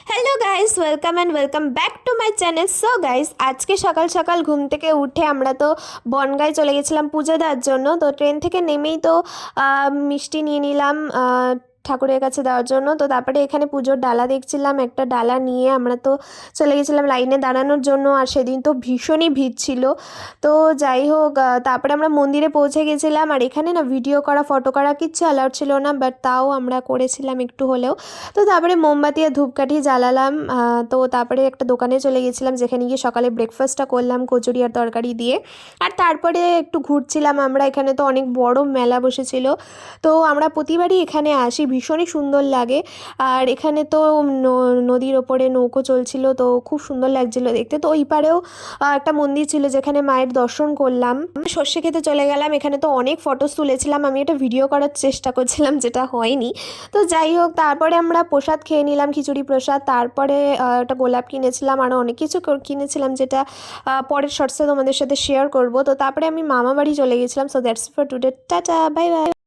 Hello guys, welcome back to my channel. So guys, আজকে সকাল সকাল ঘুম থেকে উঠে আমরা তো বনগাঁয় চলে গেছিলাম পুজো দেওয়ার জন্য। তো ট্রেন থেকে নেমেই তো মিষ্টি নিয়ে নিলাম ঠাকুরের কাছে দেওয়ার জন্য। তো তারপরে এখানে পুজোর ডালা দেখছিলাম, একটা ডালা নিয়ে আমরা তো চলে গেছিলাম লাইনে দাঁড়ানোর জন্য। আর সেদিন তো ভীষণই ভিড় ছিল। তো যাই হোক, তারপরে আমরা মন্দিরে পৌঁছে গেছিলাম। আর এখানে না ভিডিও করা, ফটো করা কিচ্ছু অ্যালাউড ছিল না, বাট তাও আমরা করেছিলাম একটু হলেও। তো তারপরে মোমবাতি আর ধূপকাঠি জ্বালালাম। তো তারপরে একটা দোকানে চলে গেছিলাম, যেখানে গিয়ে সকালে ব্রেকফাস্টটা করলাম কচুরি আর তরকারি দিয়ে। আর তারপরে একটু ঘুরছিলাম আমরা। এখানে তো অনেক বড় মেলা বসেছিল। তো আমরা প্রতিবারই এখানে আসি, ভীষণই সুন্দর লাগে। আর এখানে তো নদীর ওপরে নৌকো চলছিল, তো খুব সুন্দর লাগছিল দেখতে। তো ওই পারেও একটা মন্দির ছিল, যেখানে মায়ের দর্শন করলাম। সর্ষে খেতে চলে গেলাম। এখানে তো অনেক ফটোস তুলেছিলাম, আমি এটা ভিডিও করার চেষ্টা করছিলাম, যেটা হয়নি। তো যাই হোক, তারপরে আমরা প্রসাদ খেয়ে নিলাম, খিচুড়ি প্রসাদ। তারপরে একটা গোলাপ কিনেছিলাম, আরও অনেক কিছু কিনেছিলাম, যেটা পরের শর্টসে তোমাদের সাথে শেয়ার করব। তো তারপরে আমি মামা বাড়ি চলে গেছিলাম। So that's for today, tata, bye bye.